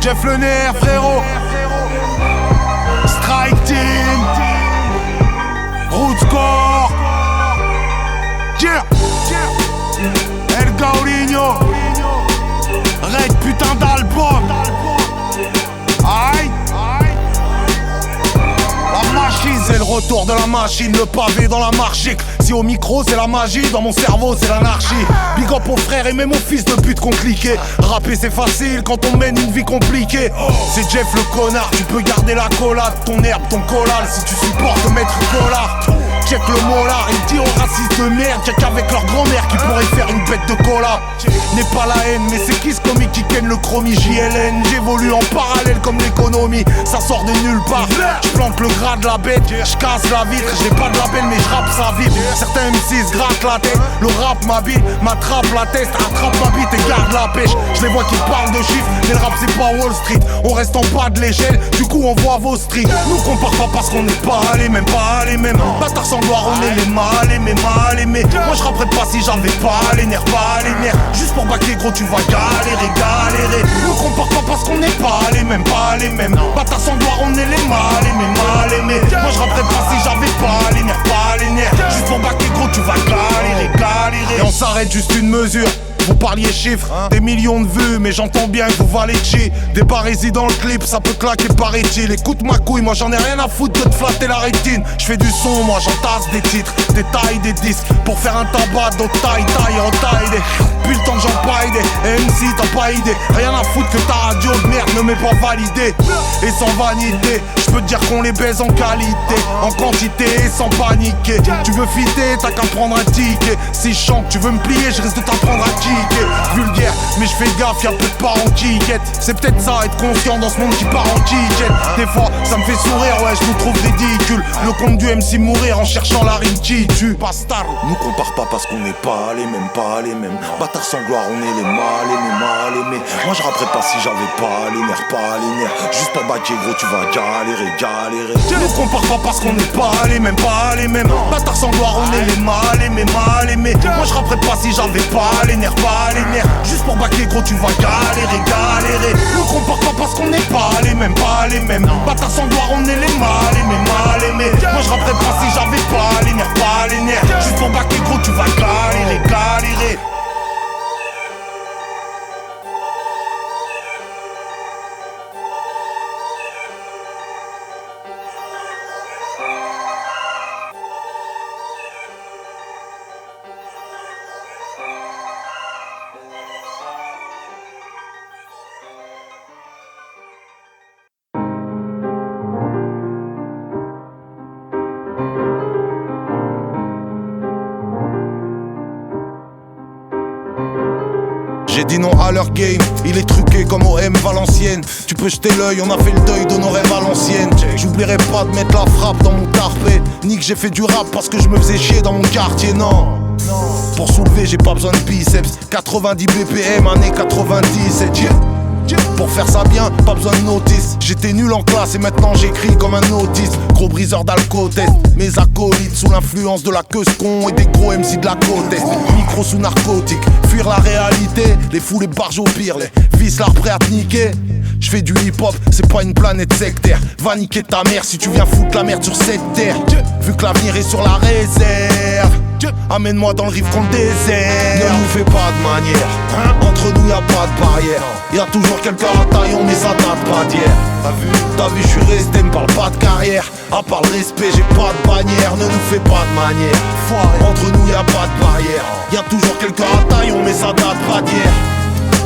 Jeff le nerf, frérot. Strike Team. Rootscore. Yeah. El Gaurinho. Red putain d'album. Aïe. La machine, c'est le retour de la machine. Le pavé dans la marchique. Si au micro c'est la magie, dans mon cerveau c'est l'anarchie. Big up aux frères et même aux fils de pute compliqués. Rapper c'est facile quand on mène une vie compliquée. C'est Jeff le connard, tu peux garder la collade. Ton herbe, ton collal, si tu supportes mettre collard. Check le molar, ils disent aux racistes de merde. Check avec leur grand-mère qui pourrait faire une bête de cola. N'est pas la haine, mais c'est qui ce comique qui ken le chromie JLN. J'évolue en parallèle comme l'économie. Ça sort de nulle part. J'plante le gras de la bête, j'casse la vitre. J'ai pas de label mais j'rappe ça vite. Certains M6 grattent la tête. Le rap m'habite, m'attrape la tête. Attrape ma bite et garde la pêche. Je les vois qui parlent de chiffres, mais le rap c'est pas Wall Street. On reste en bas de l'échelle, du coup on voit vos streets. Nous compare pas parce qu'on n'est pas les mêmes, pas les mêmes. Bâtard sans gloire, on est les mal aimés, mal aimés. Moi je rapperais pas si j'avais pas les nerfs, pas les nerfs. Juste pour baquer gros tu vas galérer, galérer. Nous compare pas parce qu'on n'est pas les mêmes, pas les mêmes. Bâtard sans gloire, on est les mal aimés, mal aimés. Moi je rapperais pas si j'avais pas les nerfs, pas les nerfs. Juste pour baquer gros tu vas galérer, galérer. Et on s'arrête juste une mesure. Vous parliez chiffres, des millions de vues, mais j'entends bien que vous valez chi. Des barésies dans le clip, ça peut claquer paraît-il. Écoute ma couille, moi j'en ai rien à foutre de te flatter la rétine. J'fais du son, moi j'entasse des titres, des tailles, des disques. Pour faire un tabac d'autres taille, en taille des. Depuis le temps que j'en paille des MC, t'as pas idée. Rien à foutre que ta radio de merde ne m'est pas validée. Et sans vanité, j'peux te dire qu'on les baise en qualité, en quantité et sans paniquer. Tu veux fitter, t'as qu'à prendre un ticket. Si je chante, tu veux me plier, je risque de t'apprendre à kicker. Vulgaire, mais je fais gaffe, y'a peu de parents qui guettent. C'est peut-être ça, être conscient dans ce monde qui part en kickette. Des fois, ça me fait sourire, ouais, je nous trouve ridicule. Le compte du MC mourir en cherchant la rime qui tue. Pastar. Nous compare pas parce qu'on n'est pas les mêmes, pas les mêmes. Bâtard sans gloire, on est les mal aimés, mal aimés. Moi je rapperais pas si j'avais pas les nerfs, pas les nerfs. Juste pour baquer gros, tu vas galérer, galérer. Nous compare pas parce qu'on n'est pas les mêmes, pas les mêmes. Bâtard sans gloire, on est les mal aimés, mal aimés. Moi je rapperais pas si j'avais pas les nerfs, pas les nerfs. Juste pour baquer gros tu vas galérer, galérer. Nous compare pas parce qu'on n'est pas les mêmes, pas les mêmes. Bâtard sans gloire, on est les mal aimés, mal aimés. Moi je rapperais pas si j'avais pas les nerfs, pas les nerfs. Juste pour baquer gros tu vas galérer, galérer. J'ai dit non à leur game, il est truqué comme OM Valenciennes. Tu peux jeter l'œil, on a fait le deuil de nos rêves à l'ancienne. J'oublierai pas de mettre la frappe dans mon tarpé, ni que j'ai fait du rap parce que je me faisais chier dans mon quartier, non. Pour soulever j'ai pas besoin de biceps, 90 BPM, année 97, yeah. Pour faire ça bien, pas besoin de notice. J'étais nul en classe et maintenant j'écris comme un autiste. Gros briseur d'alcotest, mes acolytes sous l'influence de la queue con et des gros MC de la côte est. Micro sous narcotique, fuir la réalité. Les fous, les barges au pire, les vis l'art prêt à te niquer. J'fais du hip-hop, c'est pas une planète sectaire. Va niquer ta mère si tu viens foutre la merde sur cette terre. Vu que l'avenir est sur la réserve, amène-moi dans le rive qu'on le désert. Ne nous fais pas de manière, entre nous y'a pas de barrière. Y'a toujours quelqu'un à taillon mais ça date pas d'hier. T'as vu, j'suis resté, m'parle pas de carrière. À part le respect, j'ai pas de bannière. Ne nous fais pas de manière, entre nous y'a pas de barrière. Y'a toujours quelqu'un à taillon mais ça date pas d'hier.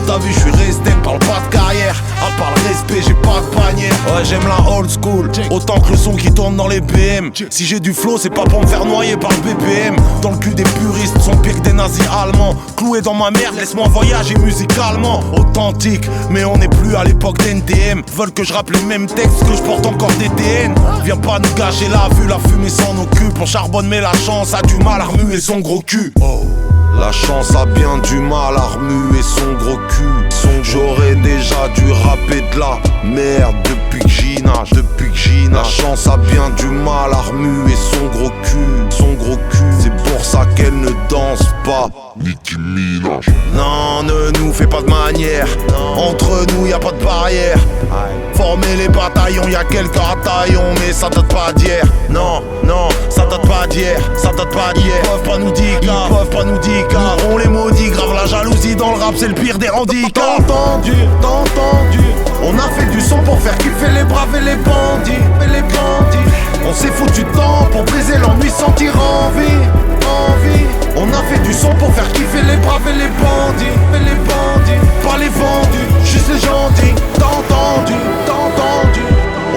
T'as vu, j'suis resté, parle pas de carrière. À part le respect, j'ai pas de panier. Ouais, j'aime la old school, autant que le son qui tourne dans les BM. Si j'ai du flow, c'est pas pour me faire noyer par le BPM. Dans le cul des puristes, sont pires que des nazis allemands. Cloué dans ma merde, laisse-moi voyager musicalement. Authentique, mais on n'est plus à l'époque d'NTM. Veulent que je rappe les mêmes textes que je porte encore des TN. Viens pas nous gâcher la vue, la fumée s'en occupe. On charbonne mais la chance a du mal à remuer son gros cul. La chance a bien du mal à remuer son gros cul. J'aurais déjà dû rapper de la merde depuis que j'y nage, La chance a bien du mal à remuer son gros cul, C'est pour ça qu'elle ne danse pas. Nicki Minaj. Non, ne nous fais pas de manière. Entre nous y a pas de barrière. Former les bataillons, y a quelques bataillons, mais ça date pas d'hier. Non, non, ça date pas d'hier, ça date pas d'hier. Ils peuvent pas nous dire, ils peuvent pas nous dire car on les maudit, grave la jalousie dans le rap, c'est le pire des handicaps. T'as entendu, t'as entendu. On a fait du son pour faire kiffer les braves et les bandits, et les bandits. On s'est foutu de temps pour briser l'ennui, sentir envie, envie. On a fait du son pour faire kiffer les braves et les bandits, et les bandits. Pas les vendus, juste les gentils. T'as entendu, t'as entendu.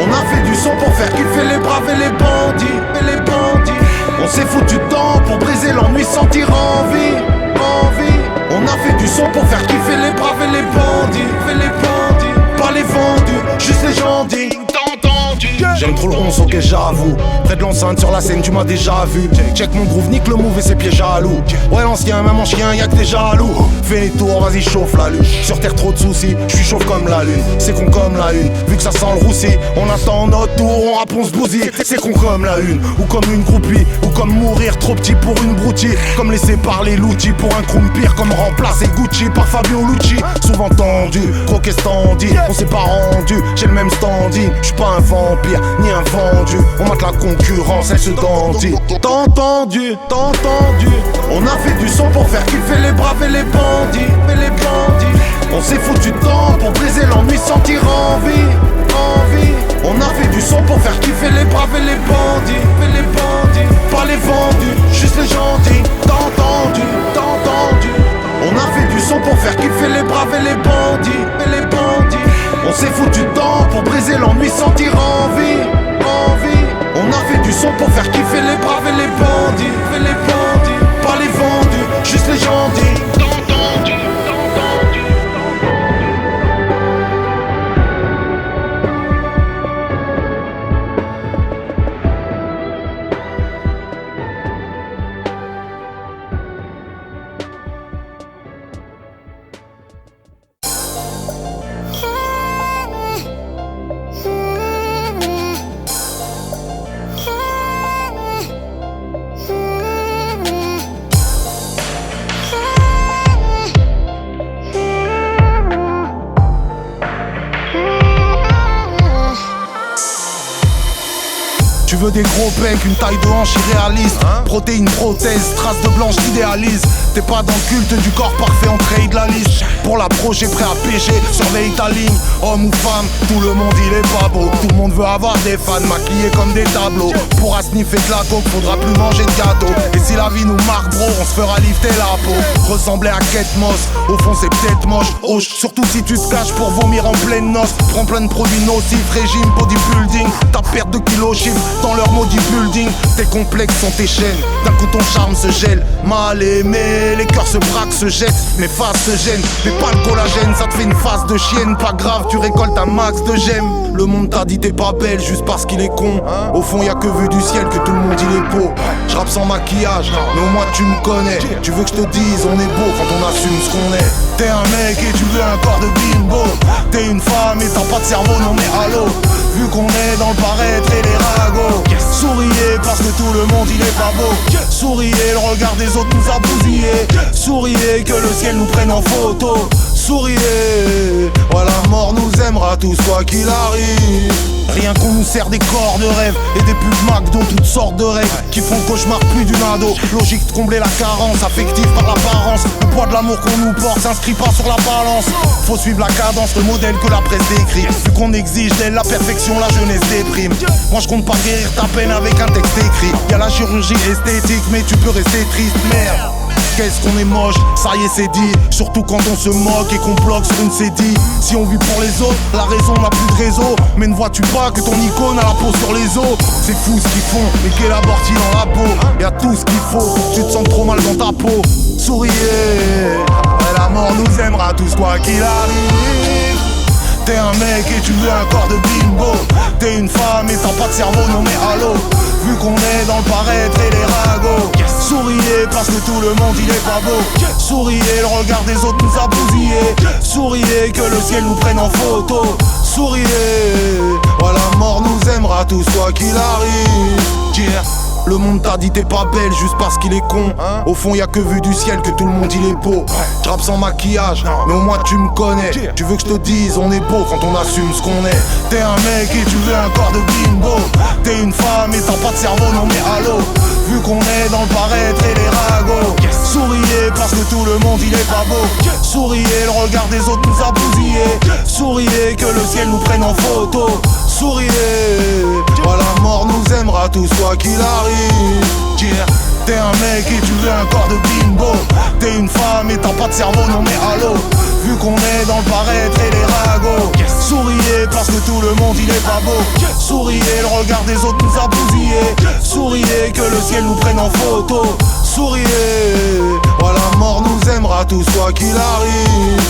On a fait du son pour faire kiffer les braves et les bandits, et les bandits. On s'est foutu de temps pour briser l'ennui, sentir envie, envie. On a fait du son pour faire kiffer les braves et les bandits, et les bandits. Pas les vendus, juste les gentils. T'as entendu. J'aime trop le ronce, ok j'avoue. Près de l'enceinte sur la scène tu m'as déjà vu. Check mon groove, nique le move et ses pieds jaloux. Ouais l'ancien, même en chien y'a que des jaloux. Fais les tours, vas-y chauffe la lune. Sur terre trop de soucis, j'suis chauve comme la lune. C'est con comme la une, vu que ça sent le roussi. On attend notre tour, on rappe, on se bousille. C'est con comme la une, ou comme une groupie. Ou comme mourir trop petit pour une broutille. Comme laisser parler l'outil pour un croum pire. Comme remplacer Gucci par Fabio Lucci. Souvent tendu, croquet standy. On s'est pas rendu, j'ai le même standing. J'suis pas un vampire, ni un vendu. On mate la concurrence, elle se dandit. T'as entendu, t'as entendu. On a fait du son pour faire kiffer les braves et les bandits, et les bandits. On s'est foutu de temps pour briser l'ennui, sentir envie, envie. On a fait du son pour faire kiffer les braves et les bandits, et les bandits. Pas les vendus, juste les gentils. T'as entendu, t'as entendu. On a fait du son pour faire kiffer les braves et les bandits, et les bandits. On s'est foutu de temps pour briser l'ennui, sentir envie, envie. On a fait du son pour faire kiffer les braves et les bandits, et les bandits. Pas les vendus, juste les gentils. T'as entendu, t'as entendu. Tu veux des gros pecs, une taille de hanche irréaliste. Protéines, prothèses, traces de blanche t'idéalise. T'es pas dans le culte du corps parfait, on trade la liste. Pour la projet prêt à pêcher, surveille ta ligne. Homme ou femme, tout le monde il est pas beau. Tout le monde veut avoir des fans maquillés comme des tableaux. Pour sniffer de la coke, faudra plus manger de gâteau. Et si la vie nous marque bro, on se fera lifter la peau. Ressembler à Kate Moss, au fond c'est peut-être moche. Hoche, surtout si tu te caches pour vomir en pleine noce. Prends plein de produits nocifs, régime, bodybuilding. Ta perte de kilos chiffre dans leur maudit building. Tes complexes sont tes chaînes, d'un coup ton charme se gèle. Mal aimé, les cœurs se braquent, se jettent. Mes faces se gênent, mais pas le collagène. Ça te fait une face de chienne, pas grave, tu récoltes un max de j'aime. Le monde t'a dit t'es pas belle juste parce qu'il est con. Au fond y'a que vu du ciel que tout le monde il est beau. J'rappe sans maquillage, mais au moins tu me connais. Tu veux que je te dise on est beau quand on assume ce qu'on est. T'es un mec et tu veux un corps de bimbo. T'es une femme et t'as pas de cerveau, non mais allô. Vu qu'on est dans le paraître et les ragots. Souriez parce que tout le monde il est pas beau. Souriez, le regard des autres nous a bousillé. Souriez que le ciel nous prenne en photo. Souriez, voilà la mort nous aimera tous quoi qu'il arrive. Rien qu'on nous sert des corps de rêve et des pubs McDo, toutes sortes de règles qui font le cauchemar plus d'une ado. Logique de combler la carence affective par l'apparence. Le poids de l'amour qu'on nous porte s'inscrit pas sur la balance. Faut suivre la cadence, le modèle que la presse décrit. Vu qu'on exige d'elle la perfection, la jeunesse déprime. Moi je compte pas guérir ta peine avec un texte écrit. Y'a la chirurgie esthétique mais tu peux rester triste, merde. Qu'est-ce qu'on est moche, ça y est c'est dit. Surtout quand on se moque et qu'on bloque sur une cédille. Si on vit pour les autres, la raison n'a plus de réseau. Mais ne vois-tu pas que ton icône a la peau sur les os. C'est fou ce qu'ils font, mais quelle abortie dans la peau. Y'a tout ce qu'il faut, tu te sens trop mal dans ta peau. Souriez, ouais, la mort nous aimera tous quoi qu'il arrive. T'es un mec et tu veux un corps de bimbo. T'es une femme et t'as pas de cerveau, non mais allô. Vu qu'on est dans le paraître et les ragots. Souriez parce que tout le monde il est pas beau. Souriez, le regard des autres nous a bousillé. Souriez que le ciel nous prenne en photo. Souriez, voilà la mort nous aimera tous quoi qu'il arrive. Yeah. Le monde t'a dit t'es pas belle juste parce qu'il est con. Au fond y'a que vu du ciel que tout le monde il est beau. J'rappe sans maquillage, mais au moins tu me connais. Tu veux que je te dise on est beau quand on assume ce qu'on est. T'es un mec et tu veux un corps de bimbo. T'es une femme et t'as pas de cerveau, non mais allô. Vu qu'on est dans le paraître et les ragots. Souriez parce que tout le monde il est pas beau. Souriez, le regard des autres nous a bousillé. Souriez que le ciel nous prenne en photo. Souriez, voilà, la mort nous aimera tous quoi qu'il arrive. T'es un mec et tu veux un corps de bimbo. T'es une femme et t'as pas de cerveau, non mais allô. Vu qu'on est dans le paraître et les ragots. Souriez parce que tout le monde il est pas beau. Souriez, le regard des autres nous a bousillé. Souriez que le ciel nous prenne en photo. Souriez, voilà, la mort nous aimera tous quoi qu'il arrive.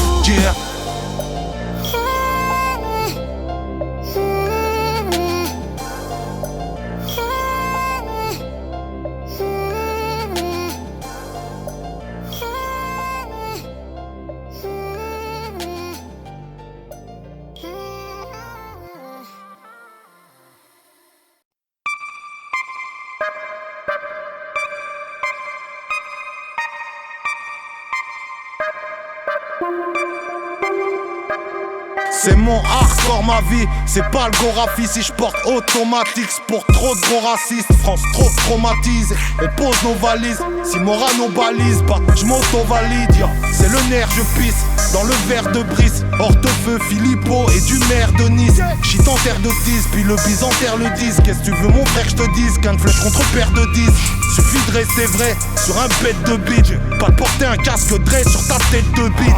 C'est mon hardcore ma vie, c'est pas le Gorafi. Si je porte automatique, c'est pour trop de gros racistes. France trop traumatisée, on pose nos valises. Si Morano balise, bah je m'auto-valide. C'est le nerf, je pisse dans le verre de Brice. Hortefeux, Philippot et du maire de Nice. J'it en terre de 10, puis le bise enterre le 10. Qu'est-ce que tu veux mon frère, je te dise qu'un de flèche contre paire de 10. Suffit de rester vrai sur un bête de bitch. Pas de porter un casque Dre sur ta tête de bite.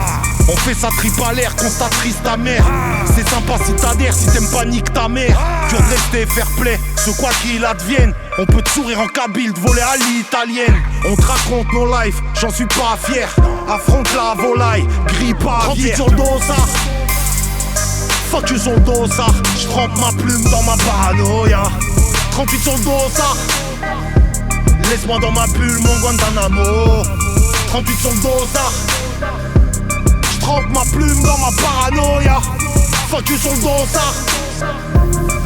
On fait sa tripe à l'air, constatrice ta mère. C'est sympa si t'adhères, si t'aimes pas nique ta mère. Dur de rester fair play, ce quoi qu'il advienne. On peut te sourire en kabyle, te voler à l'italienne. On te raconte nos lives, j'en suis pas fier. Affronte la volaille, grille pas 38 sur le dos ça. Fuck you sur le dos ça. J'trempe ma plume dans ma paranoïa. 38 sur le dos ça. Laisse-moi dans ma bulle mon Guantanamo. 38 sur le dos ça. J'trempe ma plume dans ma paranoïa. Fuck you sur le dos ça.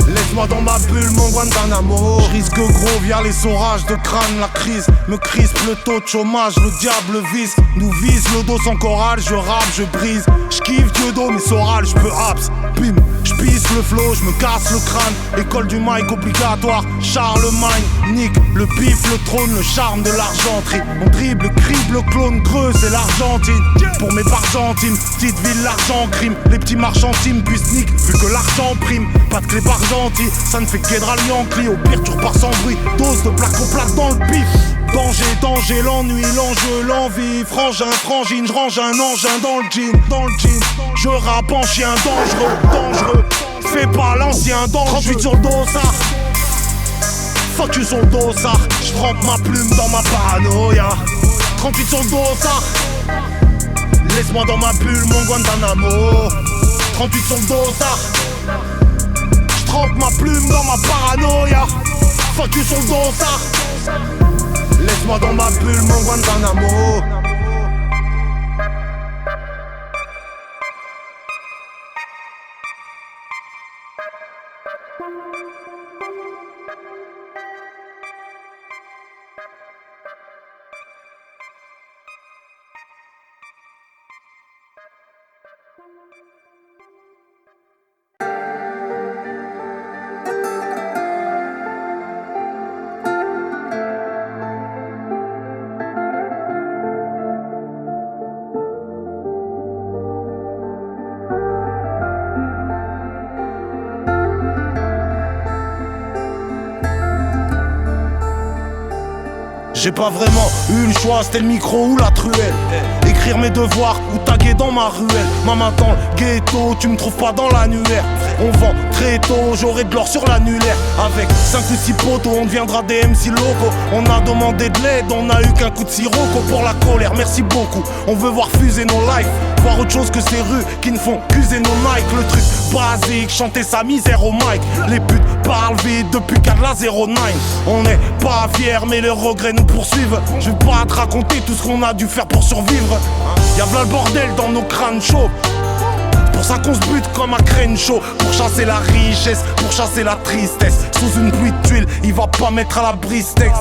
Laisse-moi dans ma bulle mon Guantanamo. Je risque gros via les orages de crâne. La crise me crispe le taux de chômage. Le diable vise, nous vise le dos sans chorale. Je rappe, je brise, je kiffe Dieudo mais Soral. Je peux abs, bim, je pisse le flow, je me casse le crâne. École du mic obligatoire, Charlemagne. Nick, le bif, le trône, le charme de l'argenterie. On dribble, crible, le clone creux, c'est l'Argentine. Pour mes Bargentines, petite ville, l'argent crime. Les petits marchandimes puissent nique, vu que l'argent prime. Pas de clé Bargenti, ça ne fait qu'aidra le Yankee. Au pire tu repars sans bruit, dose de plaque au plaque dans le pif. Danger, danger, l'ennui, l'enjeu, l'envie. Frangin, frangine, je range un engin dans le jean, dans le jean. Je rappe en chien dangereux, dangereux. Fais pas l'ancien dangereux. 38 sur le dos ça. Fuck you sur le dos ça. J'trempe ma plume dans ma paranoïa. 38 sur le dos ça. Laisse-moi dans ma bulle mon Guantanamo. 38 sur le dos ça. J'trempe ma plume dans ma paranoïa. Fuck you sur le dos ça. Laisse-moi dans ma bulle mon Guantanamo. J'ai pas vraiment eu le choix, c'était le micro ou la truelle. Écrire mes devoirs ou taguer dans ma ruelle. Maman dans le ghetto, tu me trouves pas dans l'annuaire. On vend très tôt, j'aurai de l'or sur l'annulaire. Avec 5 ou 6 poteaux, on deviendra des MC locaux. On a demandé de l'aide, on a eu qu'un coup de sirocco pour la colère, merci beaucoup. On veut voir fuser nos lives, voir autre chose que ces rues qui ne font qu'user nos Nike. Le truc basique, chanter sa misère au mic. Les putes parlent vite depuis qu'à la 09. On n'est pas fiers mais les regrets nous poursuivent. Je vais pas te raconter tout ce qu'on a dû faire pour survivre. Y'a v'là le bordel dans nos crânes chauds. pour ça qu'on se bute comme un Crenshaw. Pour chasser la richesse, pour chasser la tristesse. Sous une pluie de tuiles, il va pas mettre à la bristex.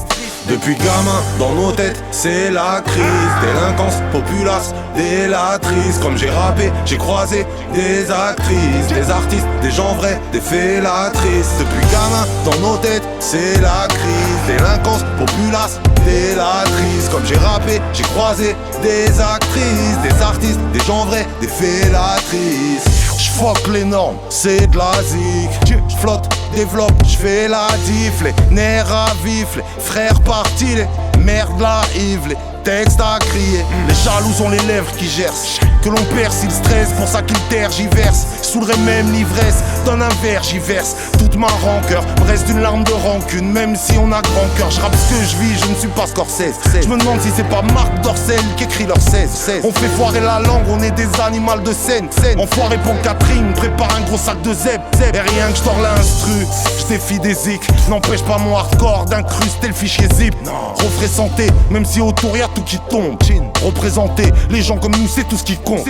Depuis gamin, dans nos têtes, c'est la crise. Délinquance, populace, délatrice. Comme j'ai rappé, j'ai croisé des actrices, des artistes, des gens vrais, des fellatrices. Depuis gamin, dans nos têtes, c'est la crise. Délinquance, populace, délatrice. Comme j'ai rappé, j'ai croisé des actrices, des artistes, des gens vrais, des fellatrices. J'fuck les normes, C'est de la zik. J'flotte, développe, j'fais la diff. Les nerfs à vif, les frères partis, les merdes la Yves, les textes à crier. Les jaloux ont les lèvres qui gercent, que l'on perce, ils stressent, pour ça qu'ils tergiversent. Saoulerait même l'ivresse, donne un verre, j'y verse toute ma rancœur, me reste une larme de rancune, même si on a grand cœur. Je rappe ce que je vis, je ne suis pas Scorsese. Je me demande si c'est pas Marc Dorcel qui écrit leur 16. On fait foirer la langue, on est des animaux de scène. Enfoiré pour Catherine, prépare un gros sac de zeb. Et rien que je tords l'instru, je défie des zik. N'empêche pas mon hardcore d'incruster le fichier zip. Refrais santé, même si autour y'a tout qui tombe. Représenter les gens comme nous, c'est tout ce qui compte.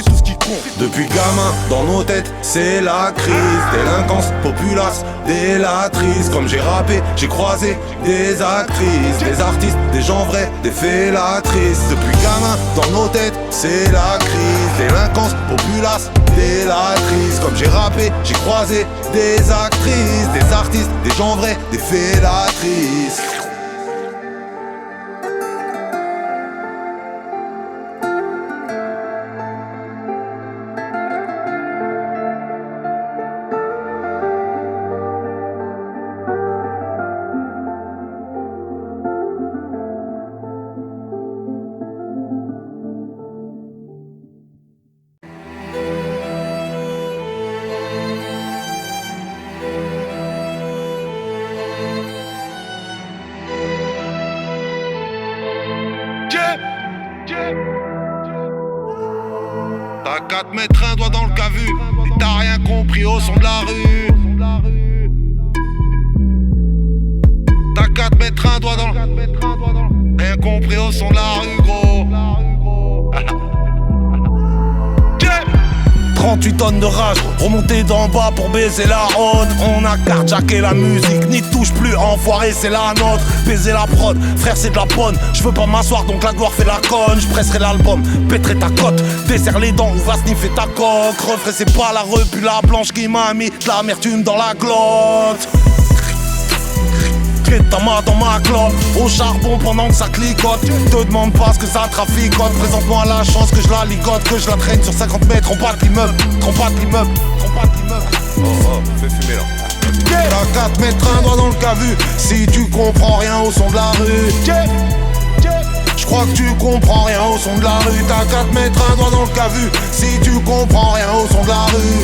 Depuis gamin, dans nos têtes, c'est la crise. Délinquance, populace, délatrice. Comme j'ai rappé, j'ai croisé des actrices, des artistes, des gens vrais, des fellatrices. Depuis gamin, dans nos têtes, c'est la crise. Délinquance, populace, délatrice. Comme j'ai rappé, j'ai croisé des actrices, des artistes, des gens vrais, des fellatrices. T'as qu'à te mettre un doigt dans le cavu, et t'as rien compris au son de la rue. T'as qu'à te mettre un doigt dans le... Rien compris au son de la rue, gros. 38 tonnes de rage, remonté d'en bas pour baiser la haute. On a carjacké la musique, n'y touche plus, enfoiré c'est la nôtre. Baiser la prod, frère c'est de la bonne. Je veux pas m'asseoir donc la gloire fait la conne. Je presserai l'album, pèterai ta cote. Desserre les dents ou va sniffer ta coque. Refrais c'est pas la repu, la blanche qui m'a mis de l'amertume dans la glotte. Ta main dans ma clope, au charbon pendant que ça clicote. Te demande pas ce que ça traficote. Présente-moi la chance que je la ligote, que je la traîne sur 50 mètres. On bat l'immeuble, on bat l'immeuble, on bat l'immeuble. Oh, fais fumer là. T'as qu'à te mettre un doigt dans le cavu si tu comprends rien au son de la rue. Je crois que tu comprends rien au son de la rue. T'as qu'à te mettre un doigt dans le cavu si tu comprends rien au son de la rue.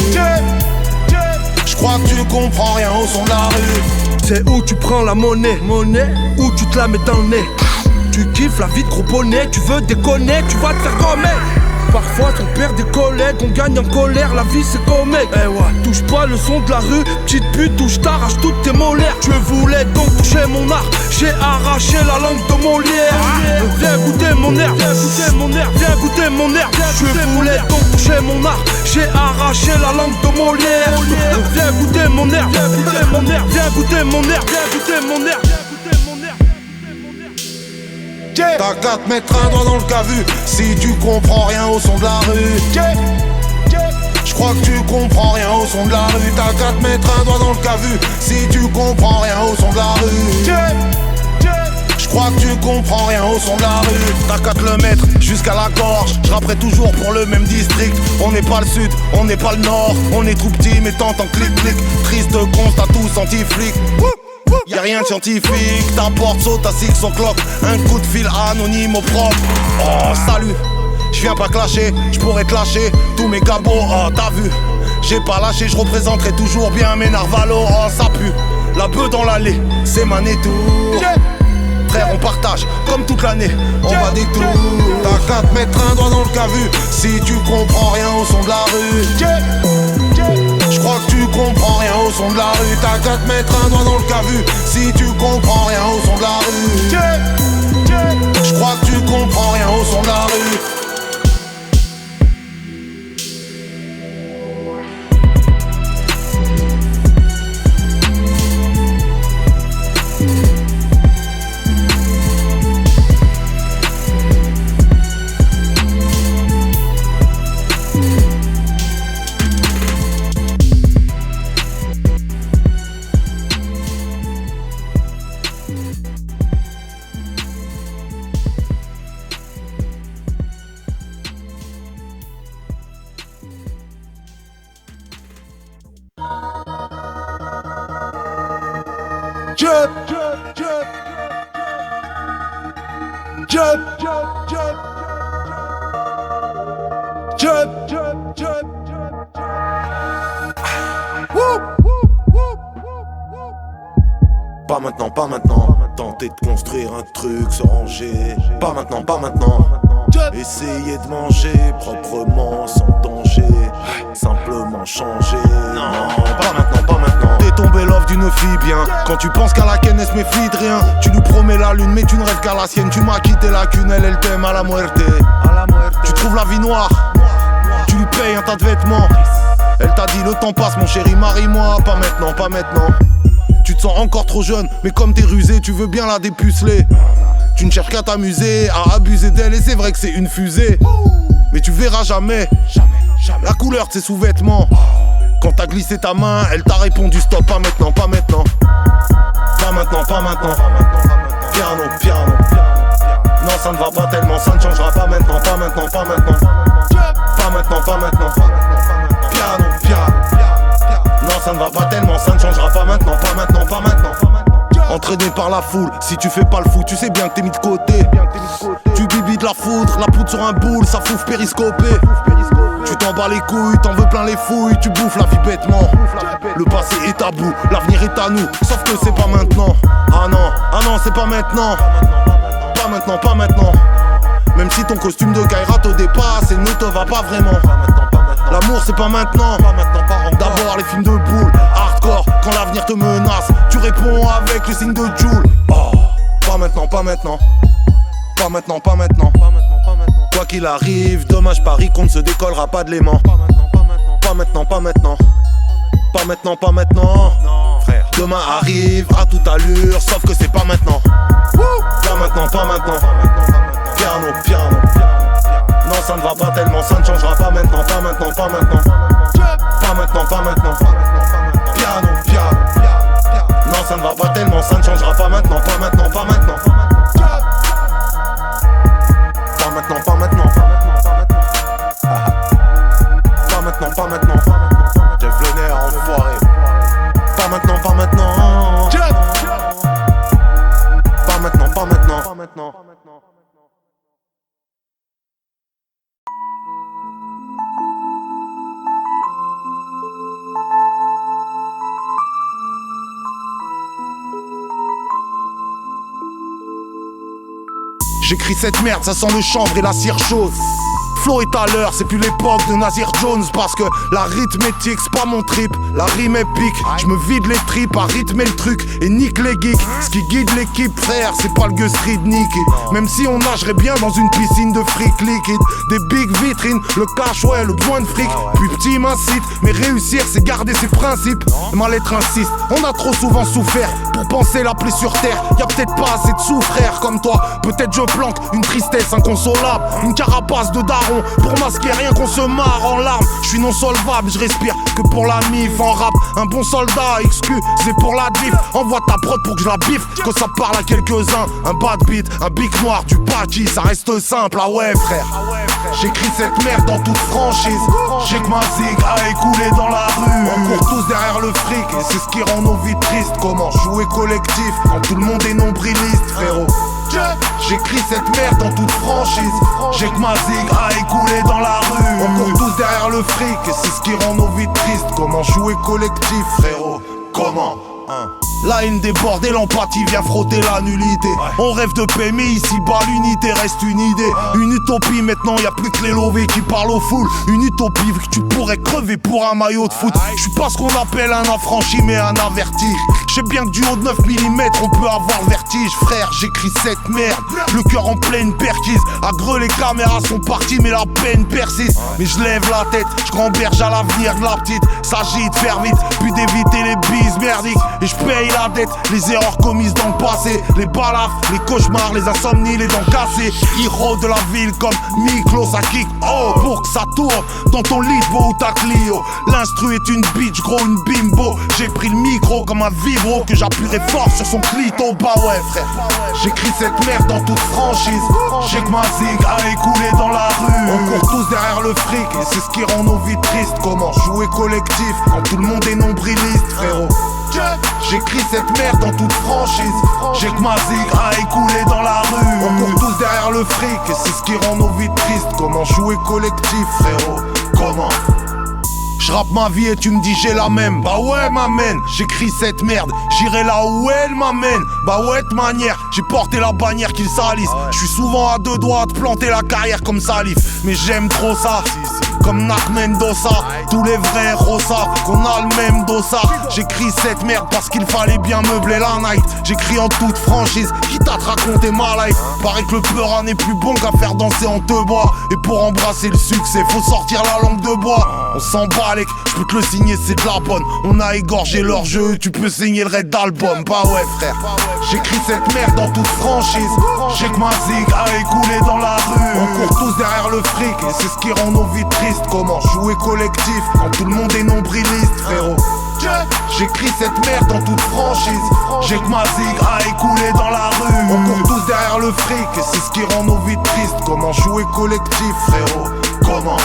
Je crois que tu comprends rien au son de la rue. C'est où tu prends la monnaie, où tu te la mets dans le nez. Tu kiffes la vie de gros bonnet, tu veux déconner, tu vas te faire gommer. Parfois on perd des collègues, on gagne en colère, la vie c'est comique. Eh ouais, touche pas le son de la rue, petite pute ou je t'arrache toutes tes molaires. Tu voulais donc toucher mon art, j'ai arraché la langue de Molière. Viens goûter mon air, viens goûter mon air, viens goûter mon air. Tu voulais donc toucher mon art, j'ai arraché la langue de Molière. Viens goûter mon air, viens goûter mon air, viens goûter mon air, viens goûter mon air. T'as qu'à te mettre un doigt dans le cavu si tu comprends rien au son de la rue. Je crois que tu comprends rien au son de la rue. T'as qu'à te mettre un doigt dans le cavu si tu comprends rien au son de la rue. Je crois que tu comprends rien au son de la rue. T'as qu'à te le mettre jusqu'à la gorge. Je rapperai toujours pour le même district. On n'est pas le sud, on n'est pas le nord. On est trop petit mais tant en clic-clic. Triste constat tous anti-flic. Y'a rien de scientifique, ta porte saute à 6 o'clock. Un coup de fil anonyme au propre. Oh salut, je viens pas clasher, je pourrais te lâcher tous mes cabots, oh t'as vu. J'ai pas lâché, je représenterai toujours bien mes narvalos, oh ça pue. La bœuf dans l'allée, c'est ma nétour. Frère on partage, comme toute l'année, on va des tours. T'as qu'à te mettre un doigt dans le cavu si tu comprends rien au son de la rue. Je crois que tu comprends rien au son de la rue. T'as qu'à te mettre un doigt dans le cavu si tu comprends rien au son de la rue. Je crois que tu comprends rien au son de la rue. Jump, jump, jump. Pas maintenant, pas maintenant. Tenter de construire un truc, se ranger. Pas maintenant, pas maintenant. Essayer de manger proprement, sans danger. Simplement changer. Non, pas maintenant, pas maintenant. T'es tombé l'offre d'une fille bien. Quand tu penses qu'à la ken, elle se méfie de rien. Tu nous promets la lune, mais tu ne rêves qu'à la sienne. Tu m'as quitté la cunelle, elle t'aime à la muerte. Tu trouves la vie noire. Tu lui payes un tas de vêtements. Elle t'a dit le temps passe mon chéri, marie-moi. Pas maintenant, pas maintenant. Tu te sens encore trop jeune, mais comme t'es rusé, tu veux bien la dépuceler. Tu ne cherches qu'à t'amuser, à abuser d'elle, et c'est vrai que c'est une fusée. Mais tu verras jamais la couleur de ses sous-vêtements. Quand t'as glissé ta main, elle t'a répondu stop, pas maintenant, pas maintenant. Pas maintenant, pas maintenant. Piano, piano. Non, ça ne va pas tellement, ça ne changera pas maintenant, pas maintenant, pas maintenant. Pas maintenant, pas maintenant. Piano, piano. Non, ça ne va pas tellement, ça ne changera pas maintenant, pas maintenant, pas maintenant. Entraîné par la foule, si tu fais pas le fou, tu sais bien que t'es mis de côté. Tu bibis de la foudre, la poudre sur un boule, ça fouffe périscopé. Tu t'en bats les couilles, t'en veux plein les fouilles, tu bouffes la vie bêtement. Le passé est tabou, l'avenir est à nous, sauf que c'est pas maintenant. Ah non, c'est pas maintenant. Pas maintenant, pas maintenant. Même si ton costume de Kaira te dépasse et ne te va pas vraiment. L'amour c'est pas maintenant. D'abord les films de boule, hardcore, quand l'avenir te menace, tu réponds avec les signes de Joule. Oh, pas maintenant, pas maintenant. Pas maintenant, pas maintenant. Quoi qu'il arrive, dommage Paris qu'on ne se décollera pas de l'aimant. Pas maintenant, pas maintenant. Pas maintenant, pas maintenant. Frère, demain arrive à toute allure, sauf que c'est pas maintenant. Pas maintenant, pas maintenant. Piano, piano. Non, ça ne va pas tellement, ça ne changera pas maintenant, pas maintenant, pas maintenant. Pas maintenant, pas maintenant. Piano, piano. Non, ça ne va pas tellement, ça ne changera pas maintenant, pas maintenant, pas maintenant. Pas maintenant, pas maintenant. Pas maintenant, pas maintenant. Jeff Lenner, enfoiré. Pas maintenant, pas maintenant. Pas maintenant, pas maintenant. Pas maintenant. J'écris cette merde, ça sent le chanvre et la cire chaude. Flo est à l'heure, c'est plus l'époque de Nasir Jones. Parce que l'arithmétique c'est pas mon trip, la rime épique. Je me vide les tripes à rythmer le truc et nique les geeks. Ce qui guide l'équipe frère, c'est pas le Gus Reed Nicky. Même si on nagerait bien dans une piscine de fric liquide. Des big vitrines, le cash ouais, le besoin de fric. Puis petit m'incite, mais réussir c'est garder ses principes. Ma lettre insiste, on a trop souvent souffert pour penser la pluie sur terre. Y'a peut-être pas assez de sous-frères comme toi. Peut-être je planque une tristesse inconsolable, une carapace de daron pour masquer rien qu'on se marre en larmes. Je suis non solvable, je respire que pour la mif en rap. Un bon soldat, excuse, c'est pour la diff. Envoie ta prod pour que je la biffe, que ça parle à quelques-uns. Un bad beat, un bic noir, du patchy, ça reste simple, ah ouais frère. J'écris cette merde dans toute franchise. J'ai que ma zig a écoulé dans la rue. On court tous derrière le fric et c'est ce qui rend nos vies tristes. Comment jouer collectif quand tout le monde est nombriliste, frérot. J'écris cette merde dans toute franchise. J'ai que ma zig a écoulé dans la rue. On court tous derrière le fric et c'est ce qui rend nos vies tristes. Comment jouer collectif, frérot. Comment la haine déborde et l'empathie vient frotter la nullité. On rêve de paix mais ici-bas l'unité reste une idée. Une utopie maintenant, y'a plus que les lovés qui parlent aux foules. Une utopie vu que tu pourrais crever pour un maillot de foot. J'suis pas ce qu'on appelle un affranchi mais un averti. J'sais bien que du haut de 9 mm on peut avoir le vertige. Frère, j'écris cette merde, le cœur en pleine perquise. À Greux les caméras sont parties mais la peine persiste. Mais je lève la tête, je gamberge à l'avenir de la petite. S'agit de faire vite, puis d'éviter les bises merdiques. Et je paye la dette, les erreurs commises dans le passé. Les balafres, les cauchemars, les insomnies, les dents cassées. Héros de la ville comme Miklo, ça kick oh pour que ça tourne dans ton lit beau ou ta Clio. L'instru est une bitch, gros une bimbo. J'ai pris le micro comme un vibro que j'appuierai fort sur son clito. Bah ouais frère, j'écris cette merde dans toute franchise. J'ai que ma zig a écoulé dans la rue. On court tous derrière le fric et c'est ce qui rend nos vies tristes. Comment jouer collectif quand tout le monde est nombriliste, frérot. J'écris cette merde en toute franchise. J'ai que ma zig à écouler dans la rue. On court tous derrière le fric et c'est ce qui rend nos vies tristes. Comment jouer collectif, frérot? Comment? J'rappe ma vie et tu me dis j'ai la même. Bah ouais m'amène, j'écris cette merde. J'irai là où elle m'amène. Bah ouais de manière, j'ai porté la bannière qu'ils salissent. J'suis souvent à deux doigts de planter la carrière comme Salif. Mais j'aime trop ça, comme Nak Mendoza. Tous les vrais Rosa, qu'on a le même dossard. J'écris cette merde parce qu'il fallait bien meubler la night. J'écris en toute franchise, quitte à te raconter ma life. Paraît que le peura n'est plus bon qu'à faire danser en te bois. Et pour embrasser le succès, faut sortir la langue de bois. On s'en bat. Je peux te le signer, c'est de la bonne. On a égorgé leur jeu, tu peux signer le raid d'album. Bah ouais frère, j'écris cette merde en toute franchise. J'ai que ma zig à écouler dans la rue. On court tous derrière le fric et c'est ce qui rend nos vies tristes. Comment jouer collectif quand tout le monde est nombriliste, frérot? J'écris cette merde en toute franchise. J'ai que ma zig à écouler dans la rue. On court tous derrière le fric et c'est ce qui rend nos vies tristes. Comment jouer collectif, frérot? Comment?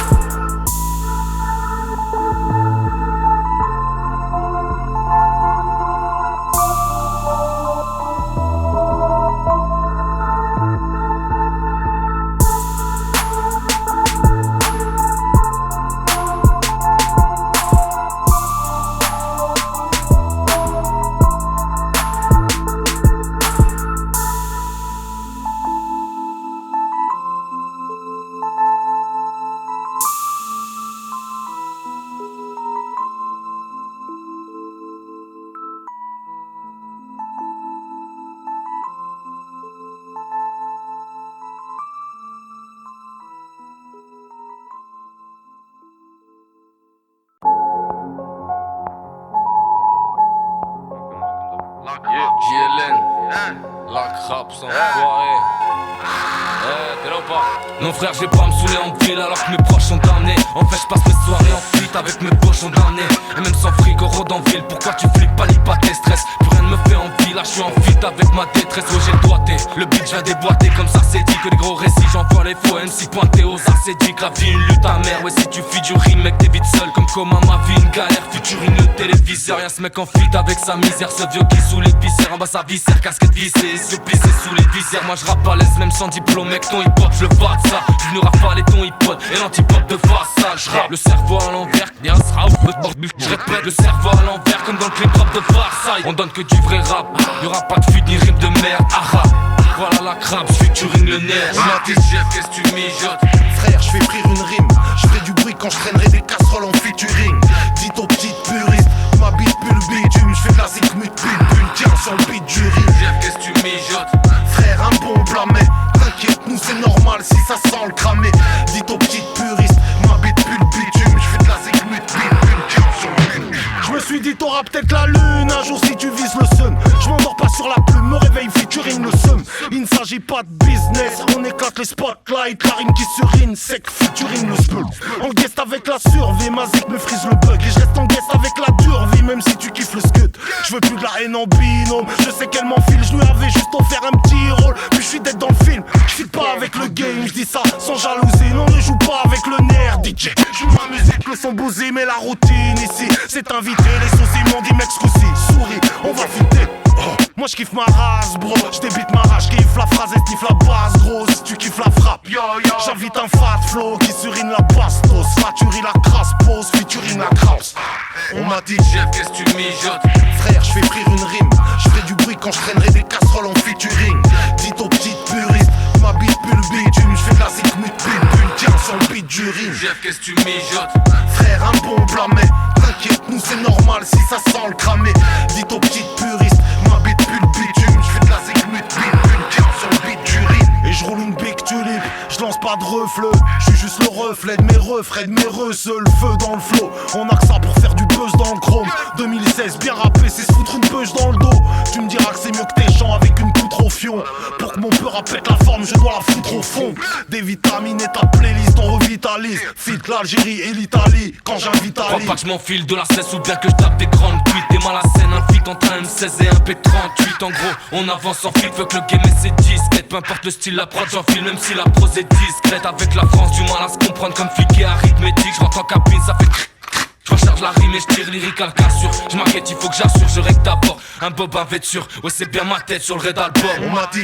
La crape sans soirée. T'es là ou pas? Non frère, j'ai pas à me saouler en ville alors que mes proches sont damnés. En fait j'passe mes soirées en fuite avec mes poches damnés. Et même sans fric au rôde en ville. Pourquoi tu flippes, panique pas tes stress. Plus rien ne me fait envie, là j'suis en fuite avec ma détresse. Ouais j'ai le doigté, le beat vient déboîter. Comme ça c'est dit que les gros récits j'envoie les faux MC pointés aux arts. C'est dit que la vie une lutte amère. Ouais si tu fuis du rime mec t'es vite seul. Comme comment ma vie une galère. Futurine le téléviseur. Y'a ce mec en fuite avec sa misère. Ce vieux qui sous les viscères. En bas sa viscère, casquette vissée. Yeux plissés sous les visières. Moi j'rappe à l'aise même sans diplôme. Mec ton hip hop je le bats de ça. Je ne rafale ton hip hop et l'antipop de façade. J'rappe le cerveau à l'envers. Bien sera je répète le cerveau à l'envers comme dans le clip drop de Farsight. On donne que du vrai rap. Y'aura pas de fuite ni rime de merde. Aha. Voilà la crabe, j'futuring le nerf. On m'a dit chef, qu'est-ce que tu mijotes? Frère, j'fais frire une rime. J'fais du bruit quand j'traînerai des casseroles en featuring. Dites aux petites puristes, ma bite pue le bitume. J'fais de la zikmut pune, tiens sur le beat du rime. Chef, qu'est-ce que tu mijotes? Frère, un bon blâmé. T'inquiète, nous c'est normal si ça sent le cramé. Dites aux petites puristes, ma bite pue le bitume. J'fais de la zikmut pune, tiens sur le beat. Je me suis dit t'auras peut-être la lune un jour si tu vises le sun. Je m'endors pas sur la plume, me réveille featuring le seum. Il ne s'agit pas de business, on éclate les spotlights. La rime qui surine, sec featuring le spell. En guest avec la survie, ma zik me frise le bug. Et je reste en guest avec la dure vie, même si tu kiffes le scud. Je veux plus de la haine en binôme, je sais qu'elle m'enfile. Je lui avais juste offert un petit rôle, puis je suis d'être dans le film. Je fit pas avec le game, je dis ça sans jalousie. Non, ne joue pas avec le nerf, DJ. Je ma musique, le son bousille, mais la routine ici c'est invité. Les soucis m'ont dit mec scoussi, souris, on va fitter. Oh, moi j'kiffe ma race bro, j'débite ma rage, kiffe la phrase et sniffe la basse gros. Si tu kiffes la frappe, yo yo, j'invite un fat flow qui surine la bastos. Faturi la crasse pose, featuring la crasse. On m'a dit chef, qu'est-ce que tu mijotes? Frère, j'fais frire une rime. J'fais du bruit quand j'traînerai des casseroles en featuring. Dites aux petites puristes, ma bite pue le bitume. J'fais de la zikmut pune, tiens sur le beat du rime. Chef, qu'est-ce que tu mijotes? Frère, un bon blâmé. T'inquiète, nous c'est normal si ça sent le cramé. Dites aux petites puristes, ma bite pue le bitume. J'fais de la zikmut pune, tiens sur le beat du rime. Et je roule une big tulip, je lance pas de refleux. Je suis juste le reflet de mes refrains, de mes receux. Le feu dans le flow, on a que ça pour faire du buzz dans le chrome. 2016, bien rappé, c'est se foutre une beuge dans le dos. Tu me diras que c'est mieux que tes gens avec une poutre au fion. Pour que mon peur appète la forme, je dois la foutre au fond. Des vitamines et ta playlist, on revitalise. Fit l'Algérie et l'Italie, quand j'invite à crois pas que je m'enfile de la cesse ou bien que je tape des grandes cuites. Des mal à scène, un fit entre un M16 et un P38. En gros, on avance en fit, veut que le game et c'est disquette. Peu importe le style, la prod, j'enfile même si la prose est discrète. Avec la France, du mal à se comprendre comme flic et arithmétique. Je rentre en cabine, ça fait Recharge la rime et je tire lyrical cassure. Je m'inquiète, il faut que j'assure, je règle d'abord un bob, un vêture. Ouais, c'est bien ma tête sur le raid album. On m'a dit.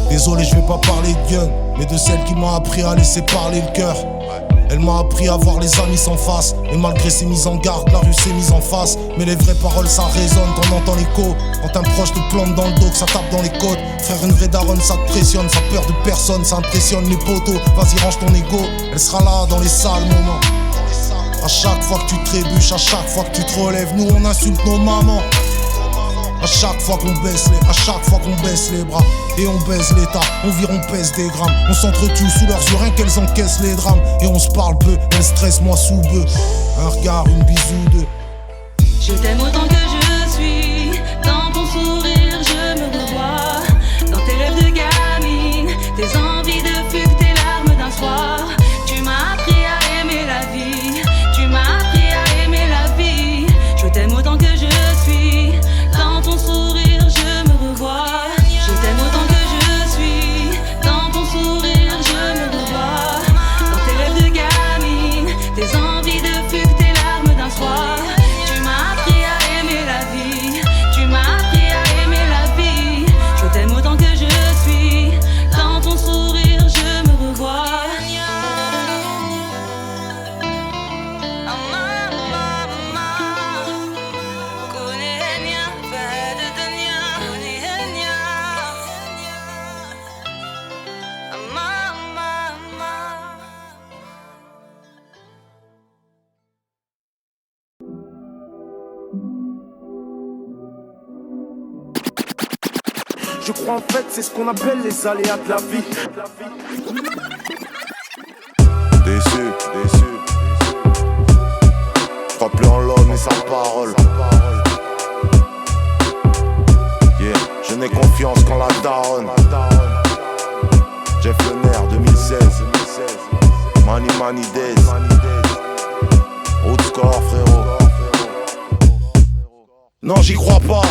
Désolé, je vais pas parler de gun, mais de celle qui m'a appris à laisser parler le cœur. Elle m'a appris à voir les amis sans face. Et malgré ses mises en garde, la rue s'est mise en face. Mais les vraies paroles ça résonne, t'en entends l'écho. Quand un proche te plante dans le dos, que ça tape dans les côtes. Frère, une vraie daronne, ça te pressionne. Ça peur de personne, ça impressionne les poteaux. Vas-y, range ton ego, elle sera là dans les sales moments. À chaque fois que tu trébuches, à chaque fois que tu te relèves, nous on insulte nos mamans. À chaque fois qu'on baisse les bras et on baise l'état, on vire, on pèse des grammes. On s'entretue sous leurs yeux, rien qu'elles encaissent les drames. Et on se parle peu, elles stressent, moi sous peu. Un regard, une bisou, deux. Je t'aime autant que je suis. Dans ton sourire, je me revois. Dans tes rêves de gamine, tes envies de fugue, tes larmes d'un soir. Tu m'as appris à aimer la vie. Tu m'as appris à aimer la vie. Je t'aime autant que je suis. Dans ton sourire, je me revois. Je t'aime autant que je suis. Dans ton sourire, je me revois. Dans tes rêves de gamine, tes envies de fugue, tes larmes d'un soir. Tu m'as appris à aimer la vie. Tu m'as appris à aimer la vie. Je t'aime autant que je suis. Dans ton sourire, je me revois. Je crois en fait c'est ce qu'on appelle les aléas de la vie. Déçu. Je crois plus en l'homme et sa parole. Yeah, je n'ai confiance qu'en la daronne. Jeff Lenner 2016. Mani Days. Haut score frérot. Non, j'y crois pas.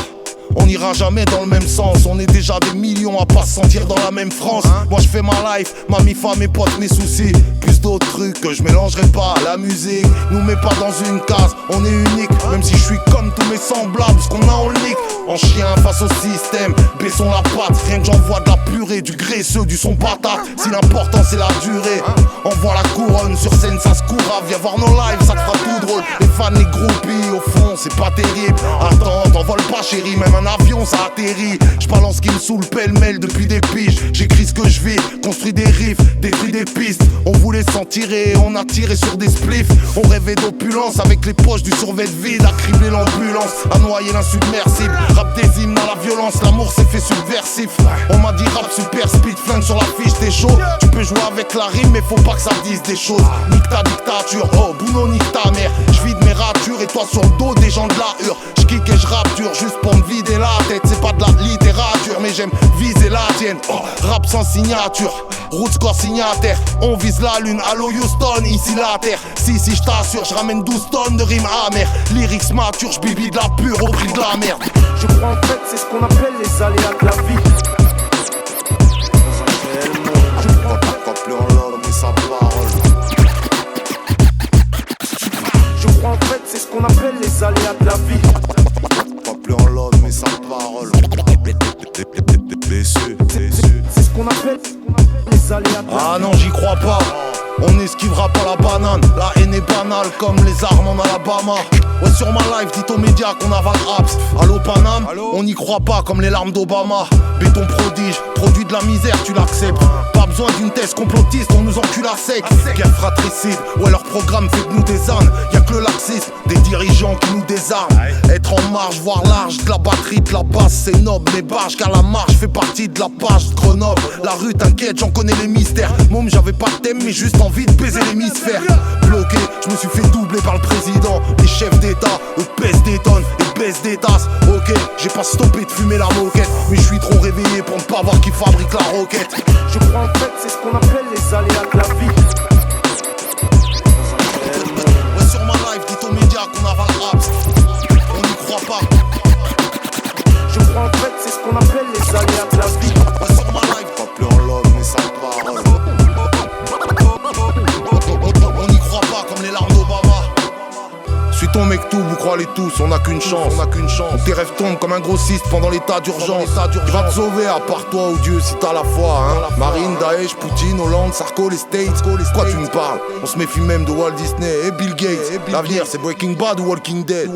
On n'ira jamais dans le même sens. On est déjà des millions à pas se sentir dans la même France. Moi je fais ma life, ma mi-fa, mes potes, mes soucis. Plus d'autres trucs que je mélangerai pas. La musique nous met pas dans une case. On est unique, même si je suis comme tous mes semblables. Ce qu'on a on le nique. En chien face au système, baissons la patte. Rien que j'envoie de la purée, du graisseux, du son patate. Si l'important c'est la durée, envoie la couronne. Sur scène ça se courave, viens voir nos lives, ça te fera tout drôle. Les fans, les groupies, au fond c'est pas terrible. Attends, t'envoles pas chérie, même un avion ça atterrit. J'balance ce qui me saoule pêle-mêle depuis des piges. J'écris ce que je vis, construis des riffs, détruis des pistes. On voulait s'en tirer, on a tiré sur des spliffs. On rêvait d'opulence avec les poches du survêt vide. À cribler l'ambulance, à noyer l'insubmersible. Rap des hymnes à la violence, l'amour s'est fait subversif. On m'a dit rap super speed, flingue sur la fiche des shows. Tu peux jouer avec la rime mais faut pas que ça dise des choses. Nique ta dictature, oh Bouno nique ta mère. J'vide mes ratures et toi sur le dos des gens de la hure. J'kick et j'rappe dur juste pour me vider la tête. C'est pas de la littérature mais j'aime viser la tienne. Oh, rap sans signature, route score signataire. On vise la lune, allo Houston, ici la terre. Si j't'assure, j'ramène 12 tonnes de rimes amères. Lyrics mature, j'bibi de la pure au prix de la merde. Je crois en fait c'est ce qu'on appelle les aléas de la vie. Je crois pas plus en l'ordre mais sa parole. Je crois en fait c'est ce qu'on appelle les aléas de la vie. Pas plus en l'ordre mais sa parole. C'est ce qu'on appelle les aléas de la vie. Ah non j'y crois pas. On esquivera pas la banane. La haine est banale comme les armes en Alabama. Ouais sur ma live dites aux médias qu'on avale raps. Allo Paname, on n'y croit pas comme les larmes d'Obama. Béton prodige, produit de la misère tu l'acceptes. Pas besoin d'une thèse complotiste, on nous encule à sec. Guerre fratricide, ouais leur programme fait de nous des ânes. Y'a que le laxisme, des dirigeants qui nous désarment. Être en marge, voire large, de la batterie, de la basse c'est noble. Mais barge car la marche fait partie de la page de Grenoble. La rue t'inquiète, j'en connais les mystères. Môme j'avais pas de thème mais juste envie de baiser l'hémisphère. Bloqué, je me suis fait doubler par le président. Les chefs d'État, eux pèsent des tonnes et baissent des tasses. Ok, j'ai pas stoppé de fumer la moquette. Mais je suis trop réveillé pour ne pas voir qui fabrique la roquette. Je crois en fait c'est ce qu'on appelle les aléas de la vie. Ouais sur ma live dites aux médias qu'on avale raps. On n'y croit pas. Je crois en fait c'est ce qu'on appelle les aléas de la vie. Ouais sur ma live pas plus en l'homme mais sa parole. On n'y croit pas comme les larmes d'Obama. Suis ton mec tout, vous croyez tous, on n'a qu'une chance. Tes rêves tombent comme un grossiste pendant l'état d'urgence. Qui va te sauver à part toi ou Dieu si t'as la foi hein. Marine, Daesh, Poutine, Hollande, Sarko, les States. Quoi tu me parles? On se méfie même de Walt Disney et Bill Gates. L'avenir c'est Breaking Bad ou Walking Dead.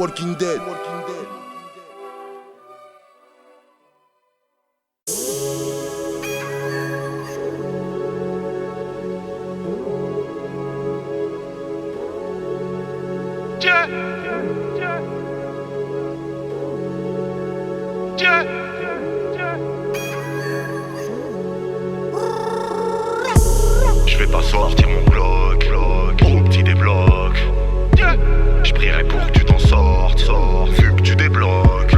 Je vais pas sortir mon bloc, trop petit débloque. Je prierai pour que tu t'en sortes, vu que tu débloques.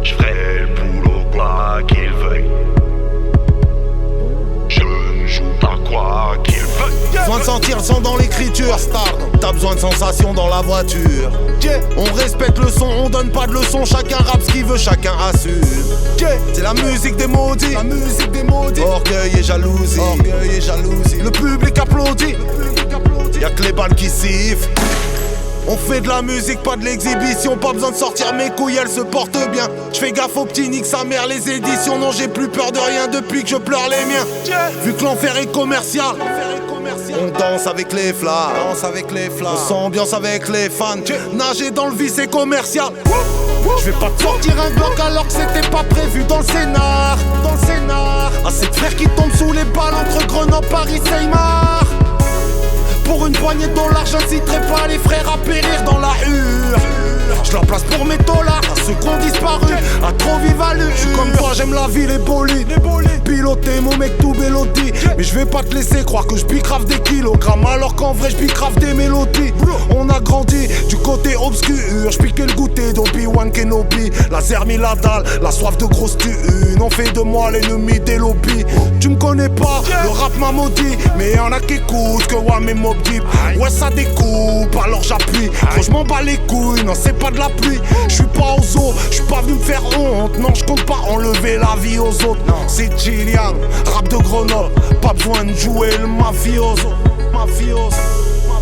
Je ferai le boulot quoi qu'il veuille. Je ne joue pas quoi qu'il veuille. Besoin de sentir le son dans l'écriture. T'as besoin de sensations dans la voiture. On respecte le son, on donne pas de leçons. Chacun rappe ce qu'il veut, chacun assume. C'est la musique des maudits. Orgueil et jalousie. Le public applaudit. Y'a que les balles qui sifflent. On fait de la musique, pas de l'exhibition. Pas besoin de sortir mes couilles, elles se portent bien. J'fais gaffe aux petits, nique sa mère les éditions. Non j'ai plus peur de rien depuis que je pleure les miens. Vu que l'enfer est commercial, on danse avec les flammes, on s'ambiance avec les fans. Nager dans le vice c'est commercial. Je vais pas te sortir un Glock alors que c'était pas prévu dans le scénar. Assez de frères qui tombent sous les balles entre Grenoble, Paris, Seymar. Pour une poignée de dollars, j'inciterai pas les frères à périr dans la hure. Je la place pour mes dollars, à ceux qui ont disparu, à trop vivre à l'ure. J'suis comme toi, j'aime la vie, les bolides. Piloter mon mec tout mélodie. Mais je vais pas te laisser croire que je bicrave des kilogrammes alors qu'en vrai je bicrave des mélodies. On a grandi du côté obscur, je piquais le goûter d'Obi-Wan Kenobi. La zermie, la dalle, la soif de grosse thunes. On fait de moi l'ennemi des lobbies. Tu me connais pas, le rap m'a maudit. Mais y'en a qui écoutent que ouais mes Mob Deep. Ouais ça découpe, alors j'appuie. Gros je m'en bats les couilles, non c'est pas de la pluie. J'suis pas aux zoo, j'suis pas venu me faire honte. Non j'compte pas enlever la vie aux autres. C'est Gillian, rap de Grenoble. Pas besoin de jouer le mafioso.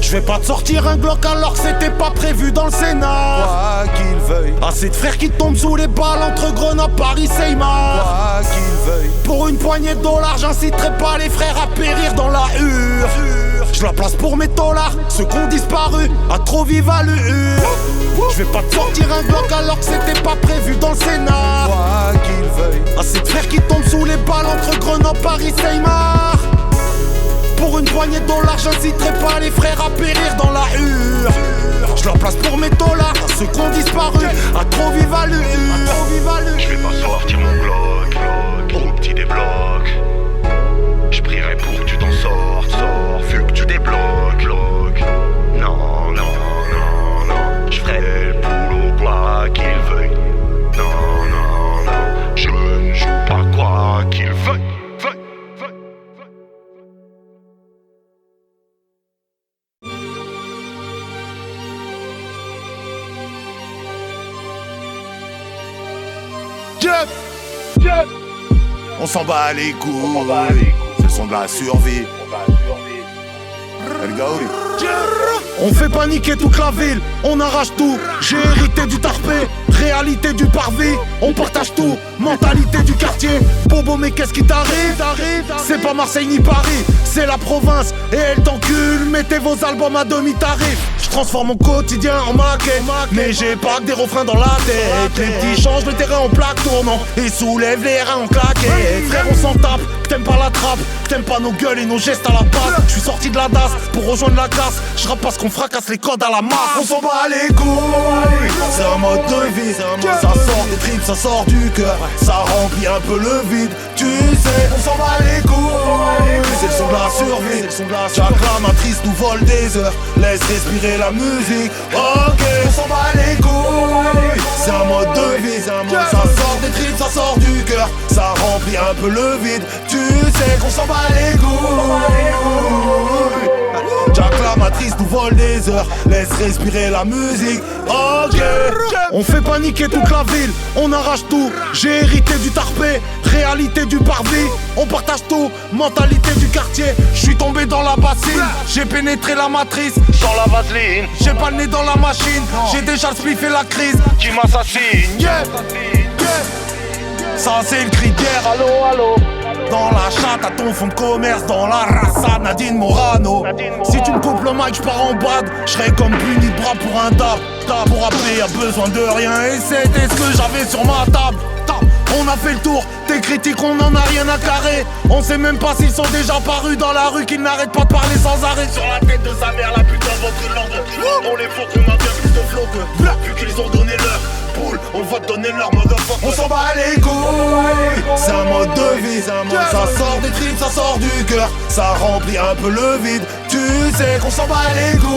Je vais pas te sortir un Glock alors que c'était pas prévu dans le scénar. Quoi qu'il veuille, Assez de frères qui tombent sous les balles entre Grenoble, Paris, Seymar. quoi qu'il veuille. Pour une poignée de dollars, j'inciterai pas les frères à périr dans la hure. Je la place pour mes dollars, ceux qui ont disparu, à trop vivre à l'hure. Je vais pas te sortir un Glock alors que c'était pas prévu dans le scénar. Quoi qu'il veuille, Assez de frères qui tombent sous les balles entre Grenoble, Paris, Seymar. Pour une poignée de dollars, j'inciterai pas les frères à périr dans la hure. Je la place pour mes dollars, à ceux qui ont disparu, à trop vivalu. Je vais pas sortir mon Glock, trop petit des blocs. Je prierai pour que tu t'en sortes, vu que tu débloques. Non, je ferai le boulot quoi qu'il veuille. Non, je ne joue pas quoi qu'il veuille. On s'en bat les couilles, c'est le son de la survie. On fait paniquer toute la ville, on arrache tout. J'ai hérité du tarpé, réalité du parvis. On partage tout, mentalité du quartier. Bobo mais qu'est-ce qui t'arrive? C'est pas Marseille ni Paris, c'est la province et elle t'encule. Mettez vos albums à demi-tarif. Je transforme mon quotidien en maquette, mais j'ai pas que des refrains dans la tête. Les petits changent le terrain en plaque tournant et soulèvent les reins en claquettes. Frère on s'en tape, t'aimes pas la trappe, t'aimes pas nos gueules et nos gestes à la base. Je suis sorti de la DAS pour rejoindre la casse. Je rappe parce qu'on fracasse les codes à la masse. On s'en bat les couilles, c'est un mode de vie. Ça sort des tripes, ça sort du cœur, ça remplit un peu le vide. Tu sais, on s'en bat les couilles, c'est le son de la survie. Chaque matrice nous vole des heures, laisse respirer la musique. Ok, on s'en bat les couilles, c'est un mode de vie. Ça sort des tripes, ça sort du cœur, ça remplit un peu le vide. Tu sais qu'on s'en bat les couilles. Jack la matrice nous vole des heures, laisse respirer la musique. Ok, on fait paniquer toute la ville, on arrache tout. J'ai hérité du tarpé, réalité du parvis. On partage tout, mentalité du quartier. Je suis tombé dans la bassine, j'ai pénétré la matrice. Dans la vaseline, J'ai pas le nez dans la machine, j'ai déjà le spliff et la crise. qui m'assassine. Ça c'est le cri de guerre, allo. Dans la chatte à ton fonds de commerce, dans la raça Nadine Morano. Si tu me coupes le mic, j'pars en bad. J'serai comme puni de bras pour un dab. Pour rappeler, y'a besoin de rien. Et c'était ce que j'avais sur ma table. On a fait le tour, tes critiques, on en a rien à carrer. On sait même pas s'ils sont déjà parus dans la rue, qu'ils n'arrêtent pas de parler sans arrêt. Sur la tête de sa mère, la putain votre langue. On les faut qu'on a bien plus de flow que vu qu'ils ont donné leur poule, on va te donner leur motherfucker. on s'en bat les couilles, c'est un mode de vie. Ça sort des tripes, ça sort du cœur, ça remplit un peu le vide. Tu sais qu'on s'en bat les couilles.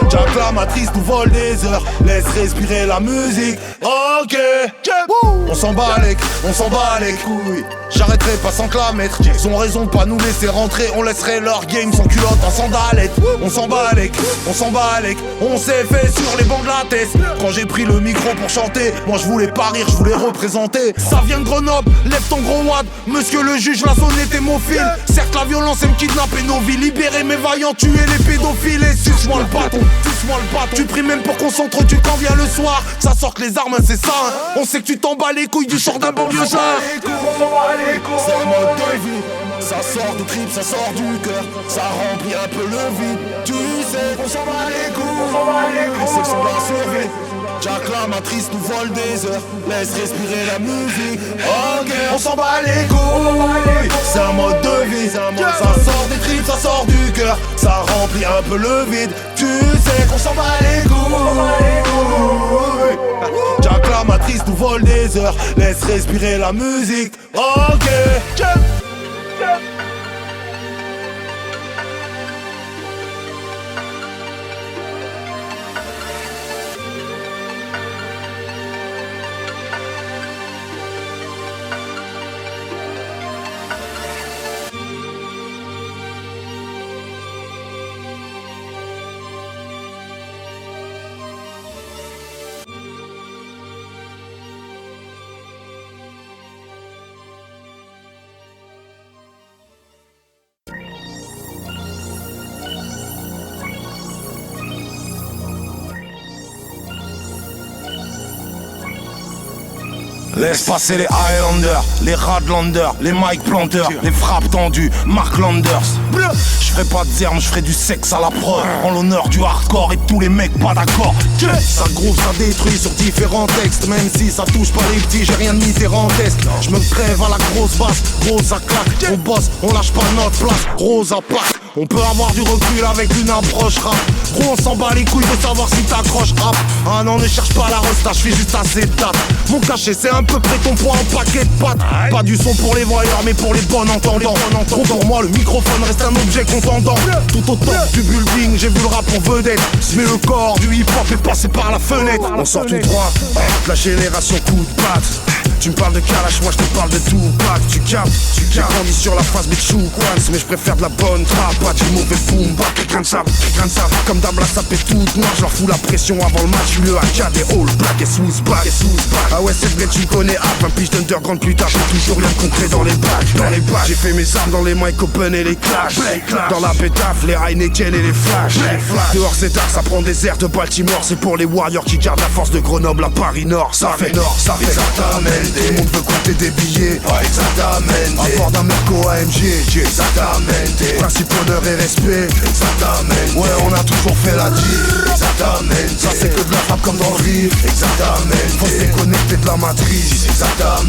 Jack la matrice nous vole des heures, laisse respirer la musique. Ok, on s'en bat les couilles. J'arrêterai pas sans que la mettre. Ils ont raison de pas nous laisser rentrer. On laisserait leur game sans culotte en sandalettes. On s'en bat les, on s'est fait sur les bancs de la tête. Quand j'ai pris le micro pour chanter, moi je voulais pas rire, je voulais représenter. Ça vient de Grenoble, lève ton gros wad. Monsieur le juge, la zone est hémophile. Certes la violence aime kidnapper nos vies. Libérer mes vaillants, tuer les pédophiles. Et suce-moi le bâton. Tu pries même pour qu'on s'entretue quand vient le soir. Ça sort que les armes, c'est ça hein. On sait que tu t'en bats les couilles du short d'un banlieusard. C'est un mode de vie. Ça sort de tripes, ça sort du cœur, ça remplit un peu le vide. Tu sais qu'on s'en bat les couilles, c'est que son bas survie. Jack la matrice nous vole des heures, laisse respirer la musique. Ok, on s'en bat les couilles, c'est un mode de vie. Ça sort des tripes, ça sort du cœur, ça remplit un peu le vide. Tu sais qu'on s'en bat les couilles. Jack la matrice nous vole des heures, laisse respirer la musique. Ok. Laisse passer les Highlanders, les Radlanders, les Mike Planters, les frappes tendues, Mark Landers. Je ferai pas de zerme, je ferai du sexe à la prod. En l'honneur du hardcore et tous les mecs pas d'accord. Ça groove, ça détruit sur différents textes. Même si ça touche pas les petits, j'ai rien de mitterrandesque. Je me crève à la grosse basse, gros ça claque. On bosse, on lâche pas notre place, gros à plaque. On peut avoir du recul avec une approche rap. Gros on s'en bat les couilles de savoir si t'accroches rap. Ah non ne cherche pas la resta, je fais juste assez de date. Mon cachet c'est un peu près ton poids en paquet de pâtes. Pas du son pour les voyeurs mais pour les bonnes entendants. Gros pour moi le microphone reste un objet contendant. Tout au top du building j'ai vu le rap en vedette. Mais le corps du hip hop est passé par la fenêtre. On sort tout droit, la génération coup de patte. Tu me parles de Kalash, moi je te parle de Tupac. Tu captes, grandis sur la face mais tu coins. Mais je préfère de la bonne trappe, pas du mauvais boom bap. Quelqu'un de ça, comme d'hab la sape est toute noire. Je leur fous la pression avant le match, le AK des All Black et Swoosh Back. Ah ouais c'est vrai tu me connais, un pitch d'underground plus tard. J'ai toujours rien de concret dans les bacs. J'ai fait mes armes dans les mic open et les clash. Dans la pétaf, les Heineken et les flash. Dehors c'est tard, ça prend des airs de Baltimore. C'est pour les warriors qui gardent la force de Grenoble à Paris Nord. Ça fait exactement. Tout le monde veut compter des billets, exactement. À bord d'un Merco AMG, exactement. Principe, honneur et respect, exactement. Ouais, on a toujours fait la deal, exactement. Ça c'est que de la frappe comme dans le riff, exactement. Faut se déconnecter de la matrice, exactement.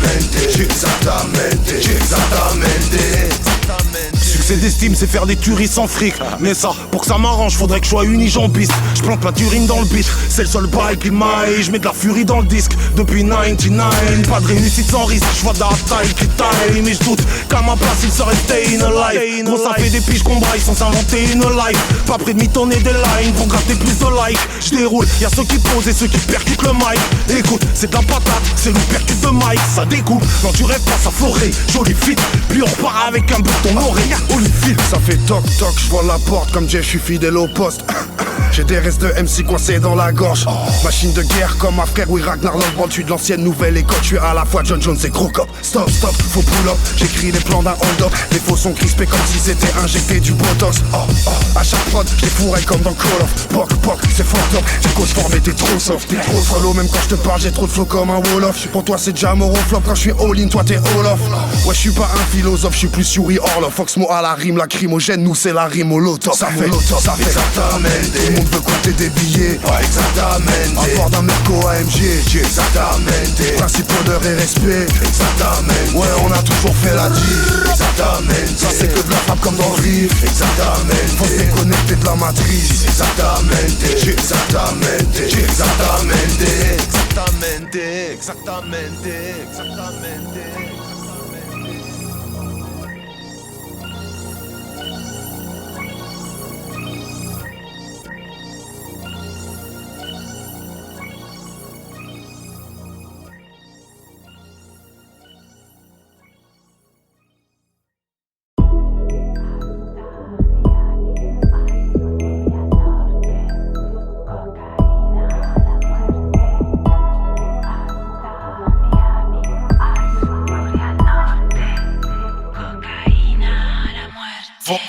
Succès d'estime, c'est faire des tueries sans fric. Mais ça, pour que ça m'arrange, faudrait que je sois unijambiste. Je plante ma turine dans le beat, c'est le seul bail qui m'aille. Je mets de la furie dans le disque depuis 99. Pas de réussite sans risque, je vois de la taille qui taille. Mais je doute qu'à ma place il serait stay in alive. Gros ça fait des piges qu'on braille sans s'inventer une life. Pas près de mitonner des lines pour gratter plus de likes. Je déroule, y'a ceux qui posent et ceux qui percutent le mic. Écoute, c'est de la patate, c'est le percute de mic. Ça découpe, non tu rêves pas, ça forêt. Joli fit, puis on repart avec un bouton oreille. Holyfield, ça fait toc toc, je vois la porte comme Jeff, je suis fidèle au poste. J'ai des restes de MC coincés dans la gorge. Machine de guerre comme ma frère, oui Ragnar Lodbrok. Je suis de l'ancienne nouvelle école, je suis à la fois John Jones et Crocop. Stop, faut pull up, j'écris les plans d'un hold-up. Les faux sont crispés comme si c'était injecté du botox. À chaque prod, je les fourrais comme dans Call of. Poc, c'est fort top, j'ai cause formé, t'es trop soft. T'es trop solo, même quand je te parle, j'ai trop de flow comme un wall-off. Pour toi c'est déjà mort au flop, quand je suis all-in, toi t'es all-off. Ouais, je suis pas un philosophe, je suis plus Yuri Orlov. Fox-moi à la rime, lacrymogène, nous c'est la rime au loto. Ça fait exactement. Tout le monde veut compter des billets, exactement. À bord d'un Merco AMG, exactement. Principe, honneur et respect, exactement. Ouais, on a toujours fait la deal, exactement. Ça c'est que de la frappe comme dans le riff, exactement. Faut se déconnecter de la matrice, exactement.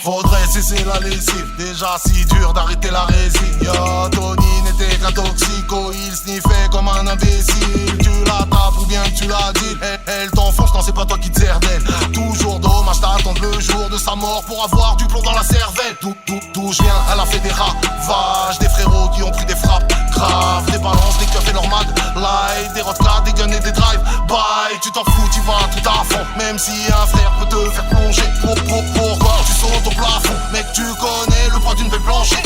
Faudrait cesser la lessive, déjà si dur d'arrêter la résine. Yo, Tony n'était qu'un toxico, il sniffait comme un imbécile. Tu l'attrapes ou bien tu la dis, elle t'enfonce, non c'est pas toi qui te sers d'elle. Toujours dommage d'attendre le jour de sa mort pour avoir du plomb dans la cervelle. D'où je viens, elle a fait des ravages, des frérots qui ont pris des frappes graves, des balances, des keufs et leur mad light, des rodkas, des guns et des drive-by. Tu t'en fous, tu vas tout à fond, même si un frère peut te faire plonger. Pourquoi tu sautes au plafond, mec tu connais le poids d'une belle plancher.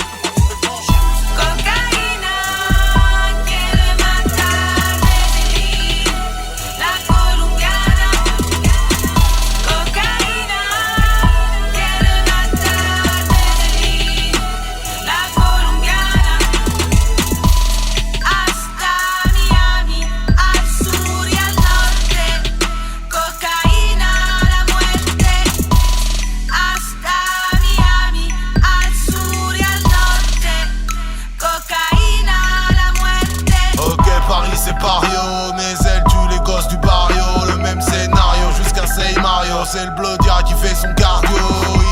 C'est le Blodia qui fait son cardio.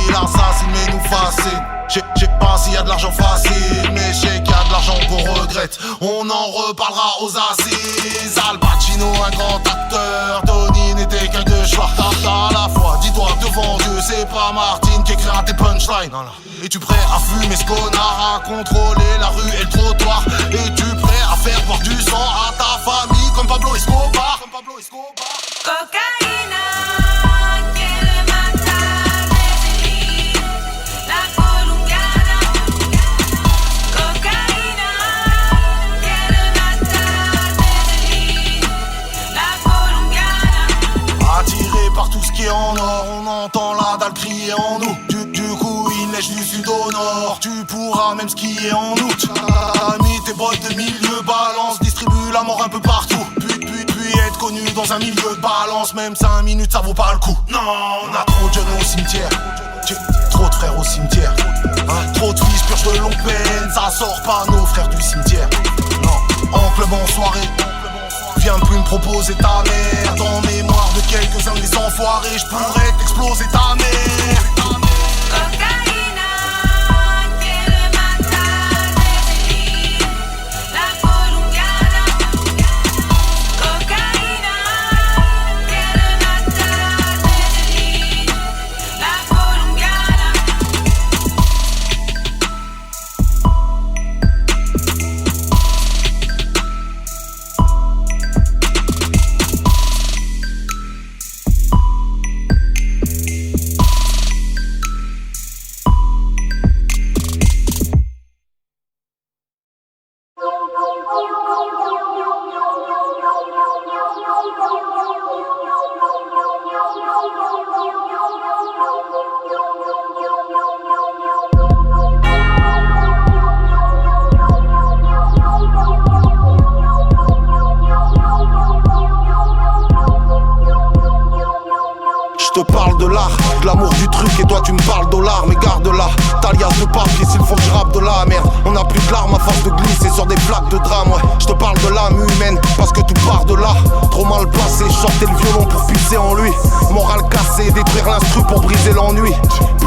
Il assassine mais nous fascine. J'ai pas s'il y a de l'argent facile, mais je sais qu'il y a de l'argent qu'on regrette. On en reparlera aux assises. Al Pacino, un grand acteur. Tony n'était qu'un gueuchoir à la fois. Dis-toi devant Dieu, c'est pas Martine qui écrit à tes punchlines. Es-tu prêt à fumer ce connard, à contrôler la rue et le trottoir? Es-tu prêt à faire boire du sang à ta famille comme Pablo Escobar? Cocaïna, que le mata Medellín, la colombiana. Cocaïna, que le mata Medellín, la colombiana. Attiré par tout ce qui est en or, on entend la dalle crier en nous. Du coup il neige du sud au nord, tu pourras même skier en août. Mis tes bottes de milieu, balance, distribue la mort un peu partout. Puis être connu dans un milieu de balance, même 5 minutes ça vaut pas le coup. Non, on a trop de jeunes au cimetière, trop de frères au cimetière, trop de fils purgent de longue peine, ça sort pas nos frères du cimetière. Non, en club en soirée, viens plus me proposer ta mère. Dans mémoire de quelques-uns des enfoirés, je pourrais t'exploser ta mère. Cocaïna, que le mata Medellín, la colombiana. Cocaïna, que le mata Medellín, la colombiana. Je te parle de l'art, de l'amour du truc, et toi tu me parles dollars. Mais garde-la, ta liasse de papier s'il faut que je rappe de la merde. On a plus de larmes à force de glisser sur des flaques de drame, ouais. Je te parle de l'âme humaine, parce que tout part de là. Trop mal placé, chanter le violon pour pisser en lui. Morale cassée, détruire l'instru pour briser l'ennui.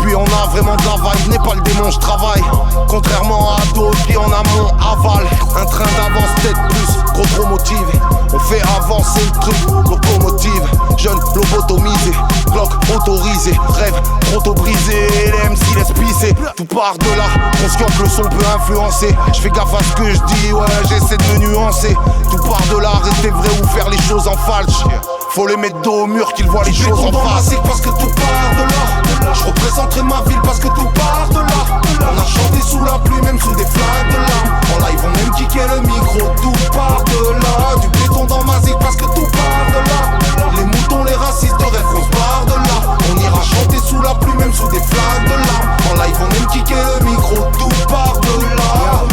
Puis on a vraiment de la vibe, n'est pas le démon, je travaille. Contrairement à d'autres qui en amont aval. Un train d'avance, peut-être plus, gros trop motivé. On fait avancer le truc, locomotive. Jeune, lobotomisé, bloc autorisé. Rêve, trop tôt brisé, les MC laissent pisser. Tout part de là, conscient que le son peut influencer. Je fais gaffe à ce que je dis, ouais, j'essaie de me nuancer. Tout part de là, rester vrai ou faire les choses en falche. Faut les mettre dos au mur qu'ils voient les choses en face. Parce que tout part de là, je représenterai ma ville parce que tout part de là. On a chanté sous la pluie, même sous des flaques de larmes. En live on aime kicker le micro, tout part de là. Du béton dans ma zig parce que tout part de là. Les moutons, les racistes de rêve, on se barre de là. On ira chanter sous la pluie, même sous des flaques de larmes. En live on aime kicker le micro, tout part de là.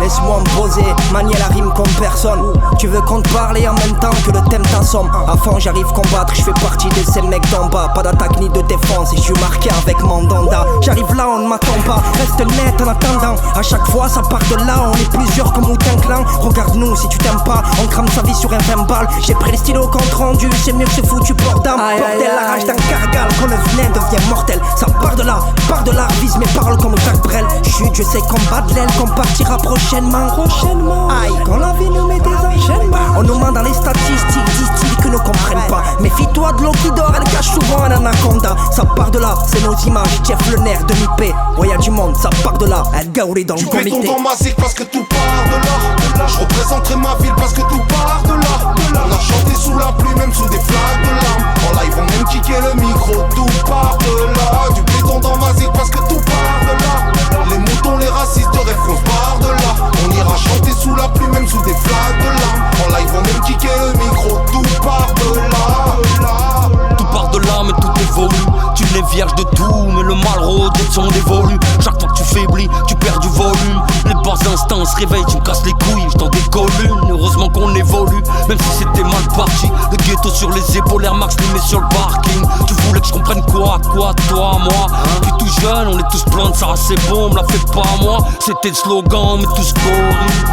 Laisse-moi me poser, manier la rime comme personne. Tu veux qu'on te parle et en même temps que le thème t'assomme. Avant j'arrive combattre, je fais partie de ces mecs d'en bas. Pas d'attaque ni de défense et je suis marqué avec mon danda. J'arrive là, on ne m'attend pas, reste net en attendant. À chaque fois ça part de là, on est plusieurs comme Wu-Tang Clan. Regarde-nous si tu t'aimes pas, on crame sa vie sur un 20 balles. J'ai pris les stylos compte rendu, c'est mieux que ce foutu bordel. Bordel, la rage d'un cargal, quand le venin devient mortel. Ça part de là, vise mes paroles comme Jacques Brel. Chut, je sais combattre l'aile, qu'on partira prochainement. Aïe, quand la vie nous met des enchaînements. On nous ment dans les statistiques, disent-ils que ne comprennent pas. Méfie-toi de l'eau qui dort, elle cache souvent un anaconda. Ça part de là, c'est nos images, Jeff le nerf de Nipé. Royal du monde, ça part de là, elle gaulée dans le comité. Du béton dans ma zig parce que tout part de là. Je représenterai ma ville parce que tout part de là. On a chanté sous la pluie, même sous des flaques de larmes. En live on aime kicker le micro, tout part de là. Du béton dans ma zig parce que tout part de là. Les moutons, les racistes de rêve, on se barre de là. On ira chanter sous la pluie, même sous des flaques de larmes. En live on aime kicker le micro, tout part de là. Tout part de là, mais tout évolue. Tu n'es vierge de tout, mais le mal rôde et son dévolu. Chaque fois que tu faiblis, tu perds du volume. Les bas instants se réveillent, tu me casses les couilles, je t'en décolle une. Heureusement qu'on évolue, même si c'était mal parti. Le ghetto sur les épaules, Air Max les met sur le parking. Tu voulais que je comprenne quoi, toi, moi. Puis tout jeune, on est tous pleins de ça, c'est bon, me la fais pas moi. C'était le slogan, mais tous corrigés.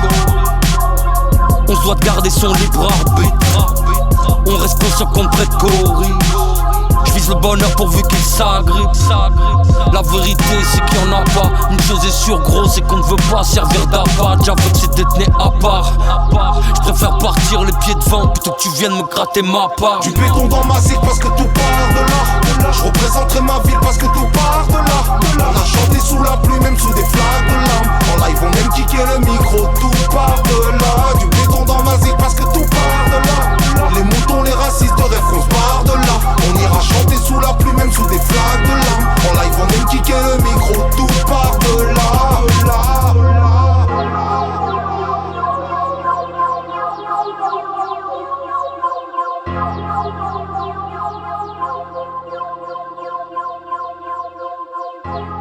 On se doit de garder son libre arbitre. On reste conscient qu'on prête corrige. Je vise le bonheur pourvu qu'il s'agrippe. La vérité c'est qu'il y en a pas. Une chose est sûre gros, c'est qu'on ne veut pas servir d'appât. J'avoue que c'est d'être né à part. Je préfère partir les pieds devant plutôt que tu viennes me gratter ma part. Du béton dans ma zig parce que tout part de là. Je représenterai ma ville parce que tout part de là. Bye.